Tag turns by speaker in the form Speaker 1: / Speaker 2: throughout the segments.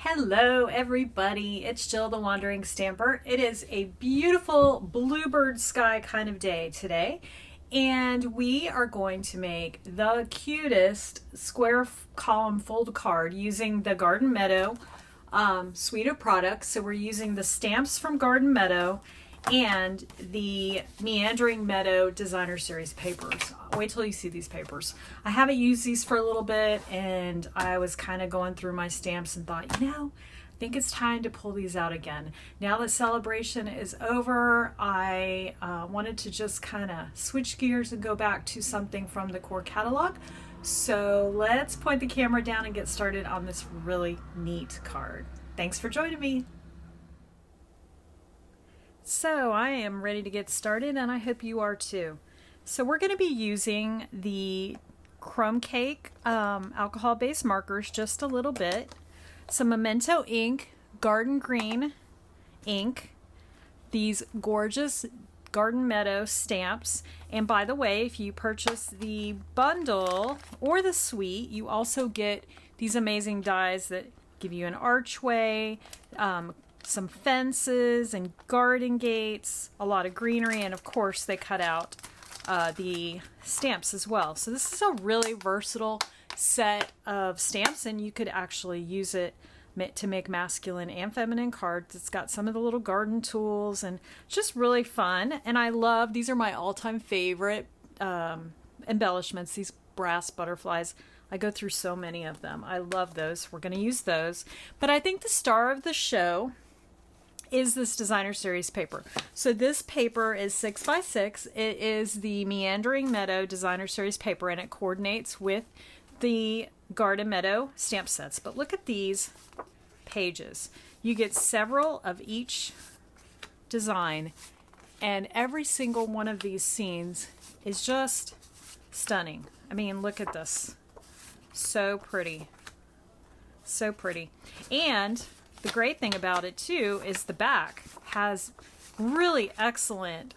Speaker 1: Hello everybody, it's Jill the Wandering Stamper. It is a beautiful bluebird sky kind of day today, and we are going to make the cutest square column fold card using the Garden Meadow suite of products. So we're using the stamps from Garden Meadow and the Meandering Meadow Designer Series papers. Wait till you see these papers. I haven't used these for a little bit, and I was kind of going through my stamps and thought, I think it's time to pull these out again. Now that celebration is over, I wanted to just kind of switch gears and go back to something from the core catalog. So let's point the camera down and get started on this really neat card. Thanks for joining me. So I am ready to get started, and I hope you are too. So we're going to be using the Chrome Cake alcohol-based markers just a little bit, some Memento ink, Garden Green ink, these gorgeous Garden Meadow stamps, and by the way, if you purchase the bundle or the suite, you also get these amazing dies that give you an archway, some fences and garden gates, a lot of greenery, and of course they cut out the stamps as well. So this is a really versatile set of stamps, and you could actually use it to make masculine and feminine cards. It's got some of the little garden tools, and just really fun. And I love, these are my all-time favorite embellishments, these brass butterflies. I go through so many of them. I love those. We're going to use those. But I think the star of the show is this Designer Series paper. So this paper is 6x6. It is the Meandering Meadow Designer Series paper, and it coordinates with the Garden Meadow stamp sets. But look at these pages. You get several of each design, and every single one of these scenes is just stunning. I mean, look at this. So pretty. So pretty. And the great thing about it too is the back has really excellent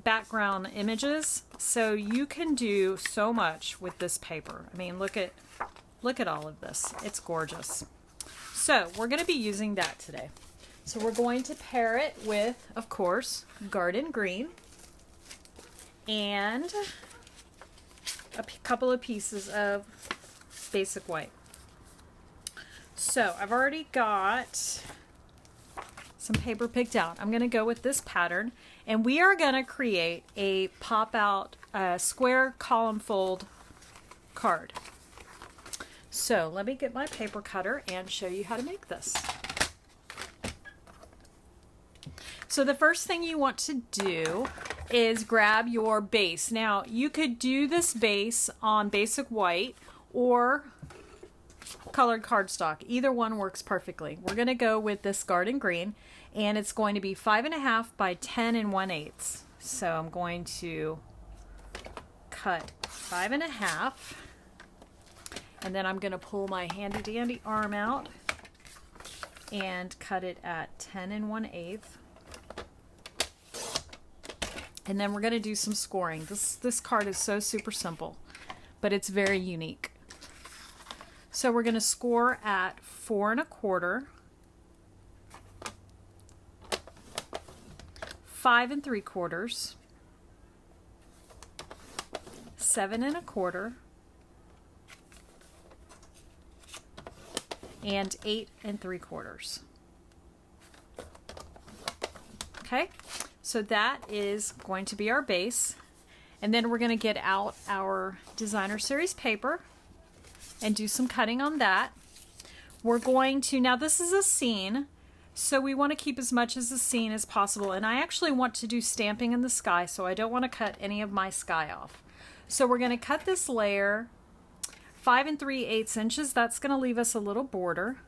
Speaker 1: background images, so you can do so much with this paper. I mean, look at all of this. It's gorgeous. So we're going to be using that today. So we're going to pair it with, of course, Garden Green and a couple of pieces of basic white. So I've already got some paper picked out. I'm going to go with this pattern, and we are going to create a pop-out square column fold card. So let me get my paper cutter and show you how to make this. So the first thing you want to do is grab your base. Now you could do this base on basic white or colored cardstock. Either one works perfectly. We're going to go with this Garden Green, and it's going to be 5.5 by 10 1/8. So I'm going to cut 5.5, and then I'm going to pull my handy dandy arm out and cut it at 10 1/8. And then we're going to do some scoring. This card is so super simple, but it's very unique. So we're going to score at 4 1/4, 5 3/4, 7 1/4, and 8 3/4. Okay, so that is going to be our base. And then we're going to get out our Designer Series paper and do some cutting on that. We're going to, now this is a scene, so we want to keep as much as the scene as possible, and I actually want to do stamping in the sky, so I don't want to cut any of my sky off. So we're going to cut this layer 5 3/8 inches. That's going to leave us a little border.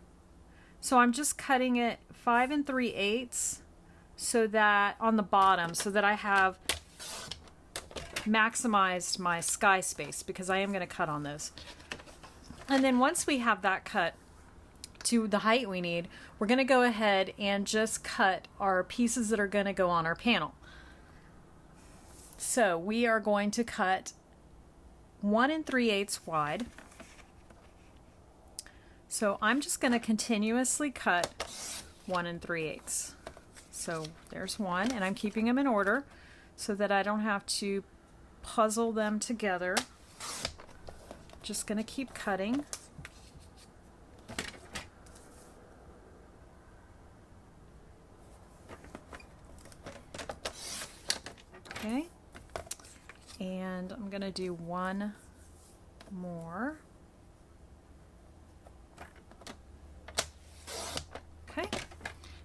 Speaker 1: So I'm just cutting it 5 3/8 so that on the bottom, so that I have maximized my sky space, because I am going to cut on those. And then once we have that cut to the height we need, we're going to go ahead and just cut our pieces that are going to go on our panel. So we are going to cut 1 3/8 wide, So I'm just going to continuously cut 1 3/8. So there's one, and I'm keeping them in order so that I don't have to puzzle them together. Just going to keep cutting. Okay, and I'm going to do one more. Okay,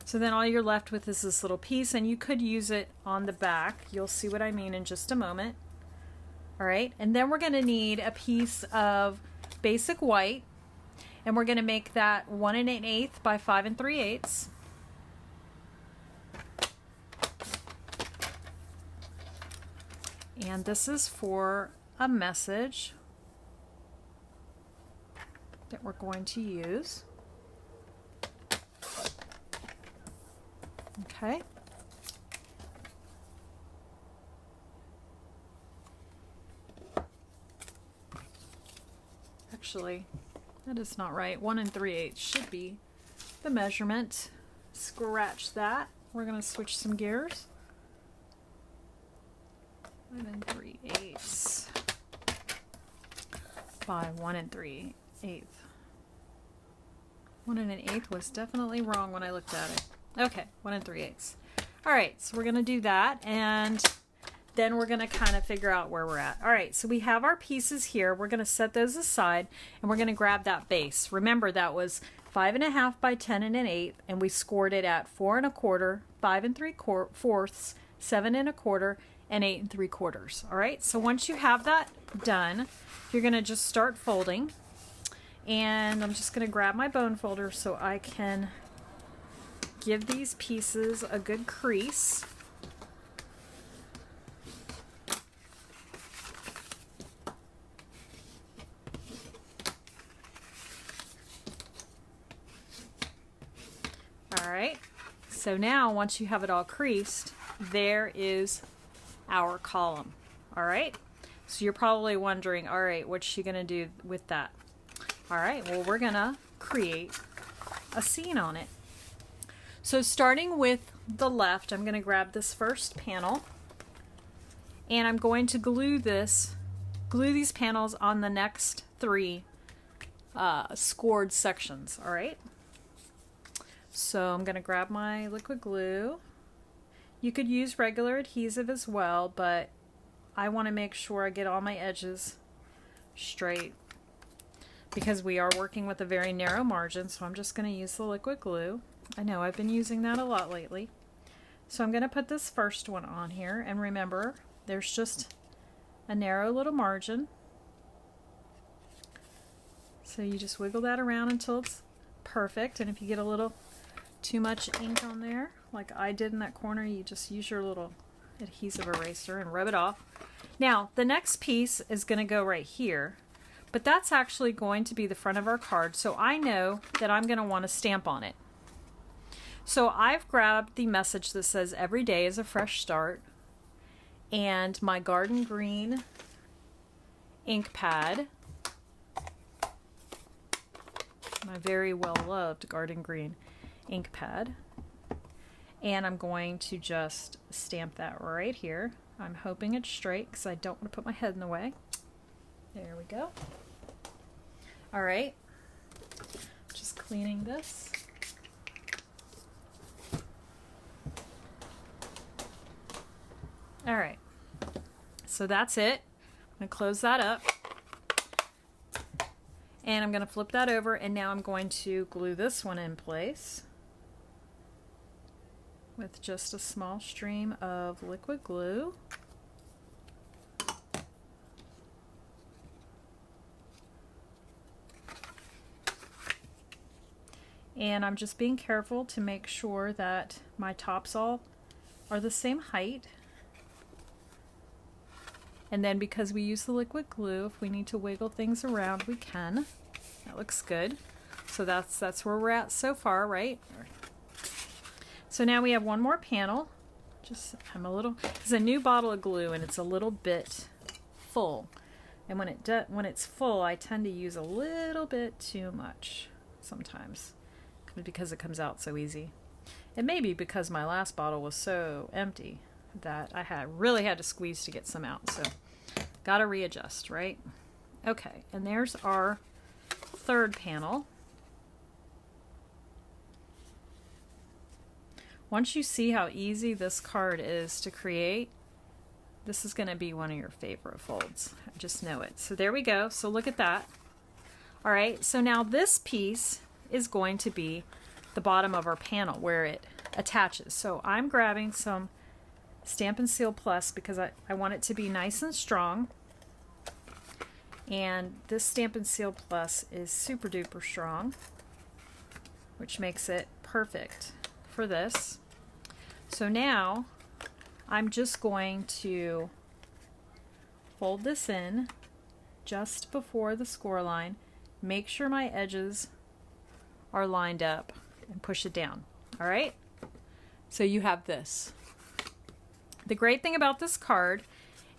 Speaker 1: so then all you're left with is this little piece, and you could use it on the back. You'll see what I mean in just a moment. All right, and then we're going to need a piece of basic white, and we're going to make that 1 1/8 by 5 3/8. And this is for a message that we're going to use. Okay. Actually, that is not right. 1 3/8 should be the measurement. Scratch that. We're going to switch some gears. 1 3/8 by 1 3/8. 1 1/8 was definitely wrong when I looked at it. Okay, 1 3/8. All right, so we're going to do that, and then we're going to kind of figure out where we're at. All right, so we have our pieces here. We're going to set those aside, and we're going to grab that base. Remember, that was 5 1/2 by 10 1/8, and we scored it at 4 1/4, 5 3/4, 7 1/4, and 8 3/4. All right, so once you have that done, you're going to just start folding. And I'm just going to grab my bone folder so I can give these pieces a good crease. All right, so now once you have it all creased, there is our column. All right, so you're probably wondering, all right, what's she going to do with that? All right, well, we're going to create a scene on it. So starting with the left, I'm going to grab this first panel, and I'm going to glue these panels on the next 3 scored sections. All right, so I'm going to grab my liquid glue. You could use regular adhesive as well, but I want to make sure I get all my edges straight because we are working with a very narrow margin, so I'm just going to use the liquid glue. I know I've been using that a lot lately. So I'm going to put this first one on here, and remember, there's just a narrow little margin. So you just wiggle that around until it's perfect, and if you get a little too much ink on there, like I did in that corner, you just use your little adhesive eraser and rub it off. Now, the next piece is going to go right here, but that's actually going to be the front of our card, so I know that I'm going to want to stamp on it. So I've grabbed the message that says every day is a fresh start, and my garden green ink pad, my very well loved garden green ink pad, and I'm going to just stamp that right here. I'm hoping it's straight because I don't want to put my head in the way. There we go. All right, just cleaning this. All right, so that's it. I'm going to close that up, and I'm going to flip that over, and now I'm going to glue this one in place with just a small stream of liquid glue. And I'm just being careful to make sure that my tops all are the same height. And then because we use the liquid glue, if we need to wiggle things around, we can. That looks good. So that's where we're at so far, right? So now we have one more panel. It's a new bottle of glue, and it's a little bit full. And when it's full, I tend to use a little bit too much. sometimes because it comes out so easy. It may be because my last bottle was so empty that I really had to squeeze to get some out. So got to readjust, right? Okay, and there's our third panel. Once you see how easy this card is to create, this is going to be one of your favorite folds. I just know it. So there we go. So look at that. All right, so now this piece is going to be the bottom of our panel where it attaches. So I'm grabbing some Stampin' Seal Plus because I want it to be nice and strong. And this Stampin' Seal Plus is super duper strong, which makes it perfect for this. So now I'm just going to fold this in just before the score line, make sure my edges are lined up, and push it down. All right, so you have this. The great thing about this card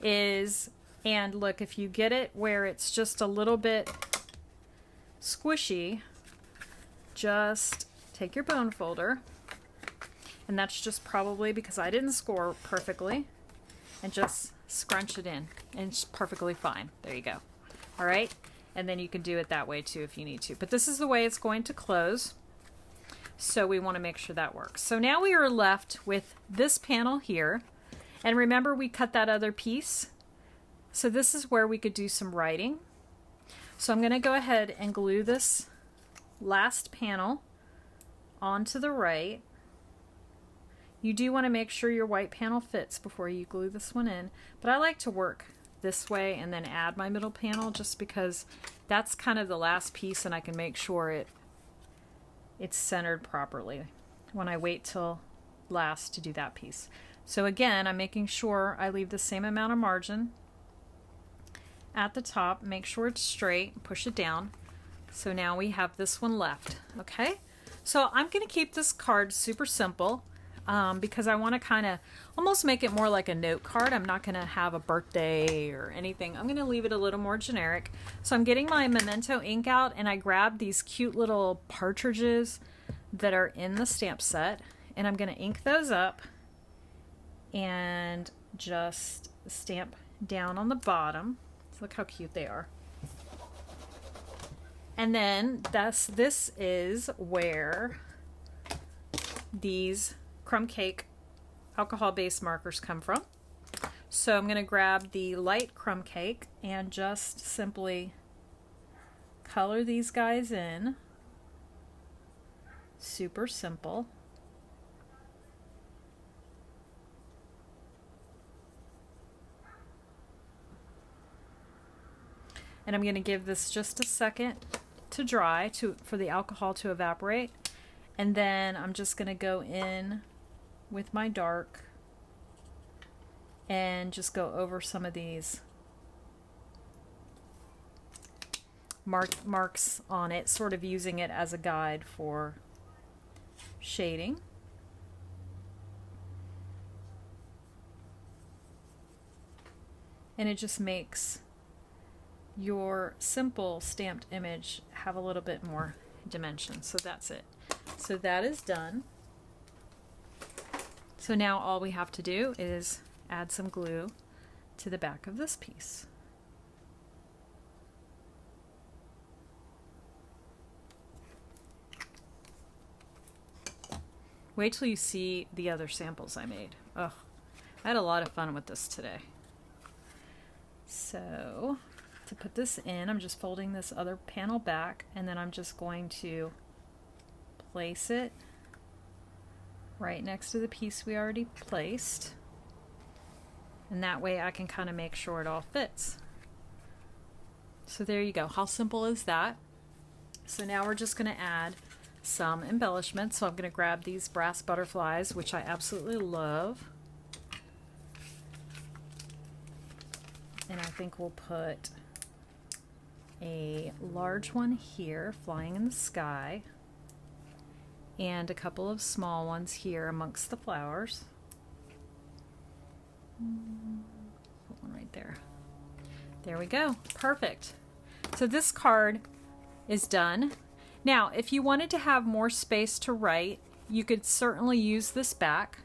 Speaker 1: is, and look, if you get it where it's just a little bit squishy, just take your bone folder, and that's just probably because I didn't score perfectly, and just scrunch it in, and it's perfectly fine. There you go. All right, and then you can do it that way too if you need to, but this is the way it's going to close, so we want to make sure that works. So now we are left with this panel here, and remember we cut that other piece, so this is where we could do some writing. So I'm going to go ahead and glue this last panel onto the right. You do want to make sure your white panel fits before you glue this one in, but I like to work this way and then add my middle panel just because that's kind of the last piece, and I can make sure it's centered properly when I wait till last to do that piece. So again, I'm making sure I leave the same amount of margin at the top, make sure it's straight, push it down. So now we have this one left. Okay, so I'm going to keep this card super simple because I want to kind of almost make it more like a note card. I'm not going to have a birthday or anything. I'm going to leave it a little more generic. So I'm getting my Memento ink out, and I grabbed these cute little partridges that are in the stamp set, and I'm going to ink those up and just stamp down on the bottom. Look how cute they are. And then this is where these crumb cake alcohol based markers come from. So I'm going to grab the light crumb cake and just simply color these guys in. Super simple. And I'm going to give this just a second to dry for the alcohol to evaporate. And then I'm just going to go in with my dark and just go over some of these marks on it, sort of using it as a guide for shading. And it just makes your simple stamped image have a little bit more dimension. So that's it. So that is done. So now all we have to do is add some glue to the back of this piece. Wait till you see the other samples I made. Oh, I had a lot of fun with this today. So to put this in, I'm just folding this other panel back, and then I'm just going to place it right next to the piece we already placed, and that way I can kind of make sure it all fits. So there you go. How simple is that? So now we're just going to add some embellishments. So I'm going to grab these brass butterflies, which I absolutely love, and I think we'll put a large one here flying in the sky and a couple of small ones here amongst the flowers. Put one right there. There we go. Perfect. So this card is done. Now, if you wanted to have more space to write, you could certainly use this back.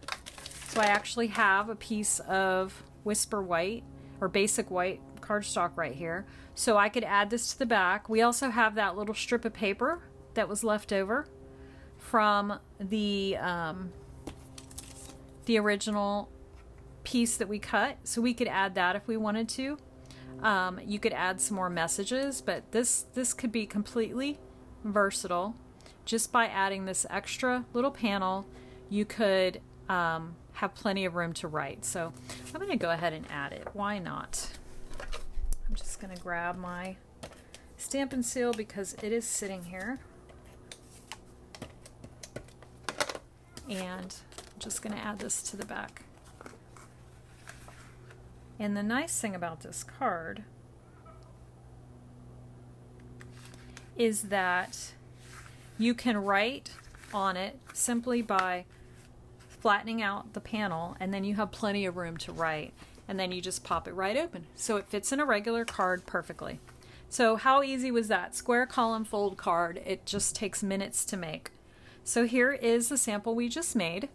Speaker 1: So I actually have a piece of Whisper White or Basic White cardstock right here. So I could add this to the back. We also have that little strip of paper that was left over from the original piece that we cut. So we could add that if we wanted to. You could add some more messages, but this could be completely versatile. Just by adding this extra little panel, you could have plenty of room to write. So I'm going to go ahead and add it. Why not? I'm just going to grab my stamp and seal because it is sitting here. And I'm just going to add this to the back. And the nice thing about this card is that you can write on it simply by flattening out the panel, and then you have plenty of room to write, and then you just pop it right open. So it fits in a regular card perfectly. So how easy was that? Square column fold card. It just takes minutes to make. So here is the sample we just made,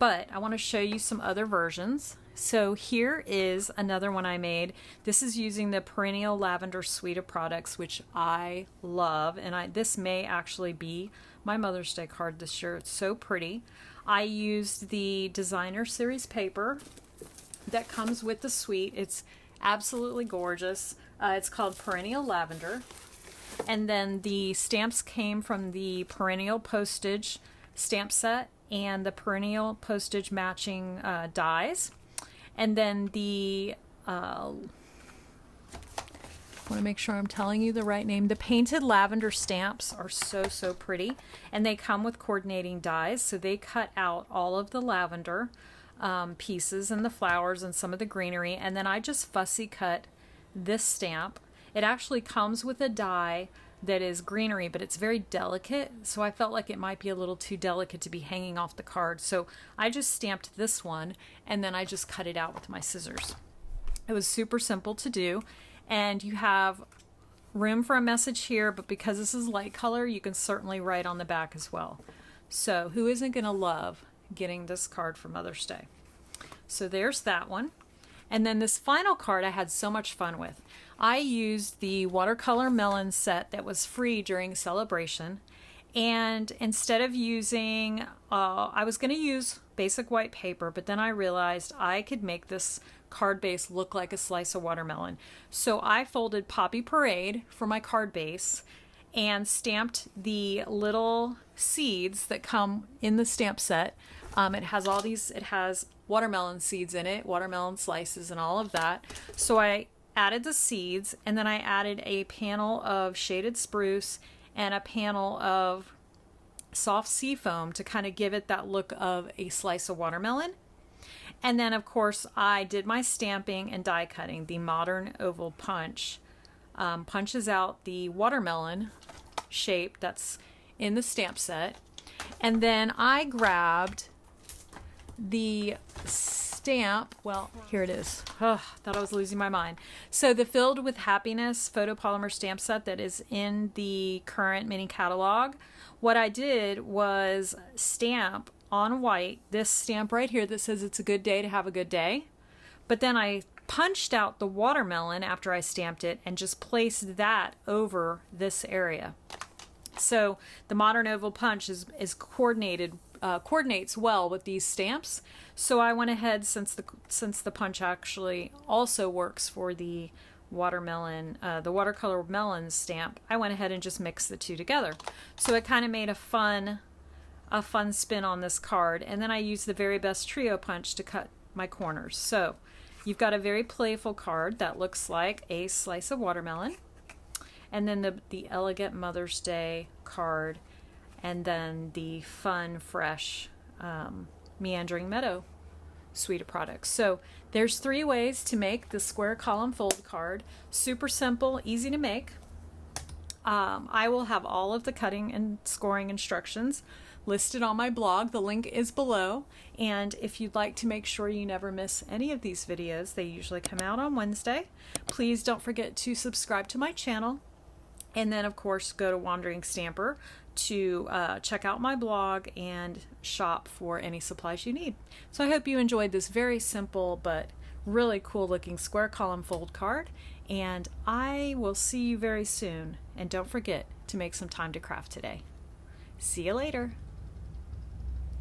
Speaker 1: but I want to show you some other versions. So here is another one I made. This is using the Perennial Lavender suite of products, which I love, and this may actually be my Mother's Day card this year. It's so pretty. I used the Designer Series paper that comes with the suite. It's absolutely gorgeous. It's called Perennial Lavender. And then the stamps came from the Perennial Postage stamp set and the Perennial Postage matching dies. And then the, I want to make sure I'm telling you the right name. The Painted Lavender stamps are so pretty. And they come with coordinating dies. So they cut out all of the lavender pieces and the flowers and some of the greenery. And then I just fussy cut this stamp. It actually comes with a die that is greenery, but it's very delicate. So I felt like it might be a little too delicate to be hanging off the card. So I just stamped this one and then I just cut it out with my scissors. It was super simple to do. And you have room for a message here, but because this is light color, you can certainly write on the back as well. So who isn't going to love getting this card for Mother's Day? So there's that one. And then this final card I had so much fun with. I used the watercolor melon set that was free during Celebration. And instead of using, I was going to use basic white paper, but then I realized I could make this card base look like a slice of watermelon. So I folded Poppy Parade for my card base and stamped the little seeds that come in the stamp set. It has watermelon seeds in it, watermelon slices and all of that. So I added the seeds, and then I added a panel of shaded spruce and a panel of soft sea foam to kind of give it that look of a slice of watermelon. And then of course I did my stamping and die cutting. The Modern Oval Punch punches out the watermelon shape that's in the stamp set. And then I grabbed the stamp, well, here it is. Oh, thought I was losing my mind. So the Filled with Happiness photopolymer stamp set that is in the current mini catalog, what I did was stamp on white this stamp right here that says it's a good day to have a good day. But then I punched out the watermelon after I stamped it and just placed that over this area. So the Modern Oval Punch is coordinates well with these stamps. So I went ahead, since the punch actually also works for the watermelon, the watercolor melon stamp, I went ahead and just mixed the two together. So it kind of made a fun spin on this card. And then I used the Very Best Trio punch to cut my corners. So you've got a very playful card that looks like a slice of watermelon. And then the Elegant Mother's Day card, and then the fun, fresh Meandering Meadow suite of products. So there's 3 ways to make the square column fold card. Super simple, easy to make. I will have all of the cutting and scoring instructions listed on my blog. The link is below. And if you'd like to make sure you never miss any of these videos, they usually come out on Wednesday. Please don't forget to subscribe to my channel. And then, of course, go to Wandering Stamper to check out my blog and shop for any supplies you need. So I hope you enjoyed this very simple but really cool looking square column fold card, and I will see you very soon. And don't forget to make some time to craft today. See you later.